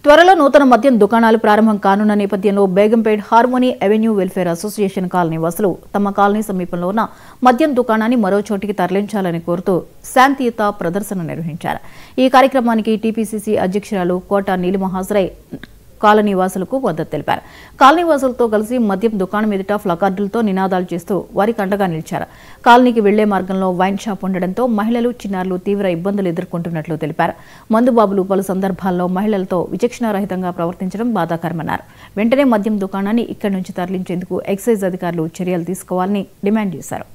త్వరలో నూతన మద్యం దుకాణాలు ప్రారంభం కానున్న నేపథ్యంలో Begumpet harmony avenue welfare association colony వాసులు తమ కాలనీ సమీపంలో ఉన్న మద్యం దుకాణాన్ని మరో చోటికి తరలించాలని కోరుతూ శాంతియుత ప్రదర్శన నిర్వహించారు. ఈ కార్యక్రమానికి టీపీసీసీ అధ్యక్షురాలు కోట నీలిమ హాజరై కాలనీ వాసులకు మద్దతు తెలిపారు. కాలనీ వాసులతో కలిసి మద్యం దుకాణం ఎదుట ప్లకార్డులతో నినాదాలు చేస్తూ వారికి అండగా నిలిచారు. కాలనీకి వెళ్లే మార్గంలో వైన్ షాప్ ఉండడంతో మహిళలు, చిన్నారులు తీవ్ర ఇబ్బందులు ఎదుర్కొంటున్నట్లు తెలిపారు. మందుబాబులు పలు సందర్భాల్లో మహిళలతో విచక్షణారహితంగా ప్రవర్తించడం బాధాకరమన్నారు. వెంటనే మద్యం దుకాణాన్ని ఇక్కడి నుంచి తరలించేందుకు ఎక్సైజ్ అధికారులు చర్యలు తీసుకోవాలని డిమాండ్ చేశారు.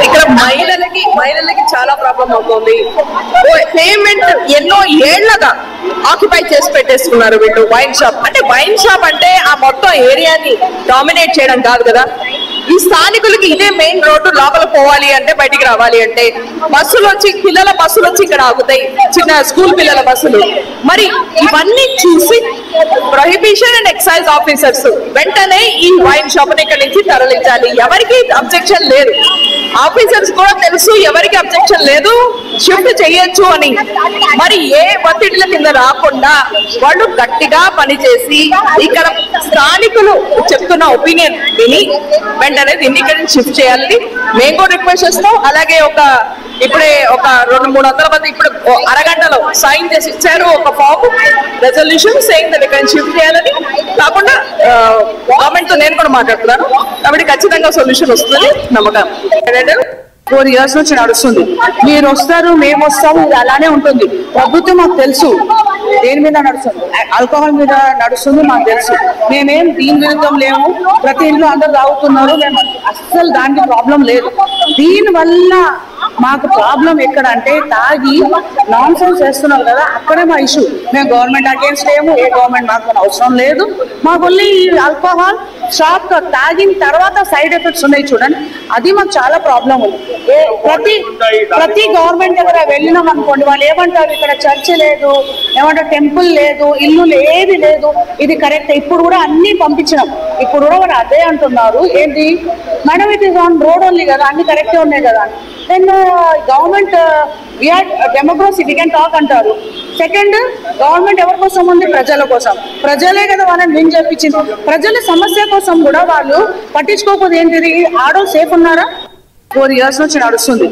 ఇక్కడ మహిళలకి చాలా ప్రాబ్లం అవుతుంది. పేమెంట్ ఎన్నో ఏళ్లగా ఆక్యుపై చేసి పెట్టేసుకున్నారు వీళ్ళు. వైన్ షాప్ అంటే ఆ మొత్తం ఏరియాని డామినేట్ చేయడం కాదు కదా. ఈ స్థానికులకి ఇదే మెయిన్ రోడ్డు. లోపల పోవాలి అంటే, బయటికి రావాలి అంటే బస్సులు వచ్చి, పిల్లల బస్సులు వచ్చి ఇక్కడ ఆగుతాయి, చిన్న స్కూల్ పిల్లల బస్సులు. మరి ఇవన్నీ చూసి ప్రొహిబిషన్ అండ్ ఎక్సైజ్ ఆఫీసర్స్ వెంటనే ఈ వైన్ షాప్ ని ఇక్కడ నుంచి తరలించాలి. ఎవరికి అబ్జెక్షన్ లేదు, ఆఫీసర్స్ కూడా తెలుసు ఎవరికి అబ్జెక్షన్ లేదు, షిఫ్ట్ చేయొచ్చు అని. మరి ఏ ఒత్తిడిల కింద రాకుండా వాళ్ళు గట్టిగా పనిచేసి ఇక్కడ స్థానికులు చెప్తున్న ఒపీనియన్ విని వెంటనే దీన్ని ఇక్కడ షిఫ్ట్ చేయాలని మేము కూడా రిక్వెస్ట్ చేస్తాం. అలాగే ఇప్పుడే ఒక 200-300 మంది ఇప్పుడు అరగంటలో సైన్ చేసి ఇచ్చారు ఒక ఫామ్ రెజల్యూషన్ సేయింగ్ దట్ ఇక్కడ షిఫ్ట్ చేయాలని. కాకుండా గవర్నమెంట్ తో నేను కూడా మాట్లాడుతున్నాను కాబట్టి ఖచ్చితంగా సొల్యూషన్ వస్తుంది నమ్మకం. 4 years నుంచి నడుస్తుంది. మీరు వస్తారు, మేము వస్తాము, ఇది అలానే ఉంటుంది. ప్రభుత్వం మాకు తెలుసు దేని మీద నడుస్తుంది, ఆల్కహాల్ మీద నడుస్తుంది మాకు తెలుసు. మేమేం దీని విరుద్ధం లేము. ప్రతి ఇంట్లో అందరు తాగుతున్నారు, మేము అస్సలు దానికి ప్రాబ్లం లేదు. దీని వల్ల మాకు ప్రాబ్లం ఎక్కడ అంటే తాగి నాన్ సెన్స్ చేస్తున్నారు కదా, అక్కడే మా ఇష్యూ. మేము గవర్నమెంట్ అగేన్స్ట్ ఏమో, ఏ గవర్నమెంట్ మాకు అవసరం లేదు. మాకు ఓన్లీ ఆల్కహాల్ షాప్ తాగిన తర్వాత సైడ్ ఎఫెక్ట్స్ ఉన్నాయి చూడండి, అది మాకు చాలా ప్రాబ్లం ఉంది. ప్రతి గవర్నమెంట్ దగ్గర వెళ్ళినాం అనుకోండి, వాళ్ళు ఏమంటారు ఇక్కడ చర్చ్ లేదు, ఏమంటారు టెంపుల్ లేదు, ఇల్లు ఏది లేదు, ఇది కరెక్ట్. ఇప్పుడు కూడా అన్ని పంపించినాం, ఇప్పుడు కూడా వాళ్ళు అదే అంటున్నారు. ఏంటి madam, it is on road only కదా, అన్ని కరెక్టే ఉన్నాయి కదా. Then government we are democracy, we can talk అంటారు. సెకండ్, గవర్నమెంట్ ఎవరి కోసం ఉంది? ప్రజల కోసం. ప్రజలే కదా వాళ్ళని విన్ చేయించింది. ప్రజల సమస్య కోసం కూడా వాళ్ళు పట్టించుకోకపోతే ఏంటిది? ఆడో సేఫ్ ఉన్నారా? 4 years నుంచి నడుస్తుంది.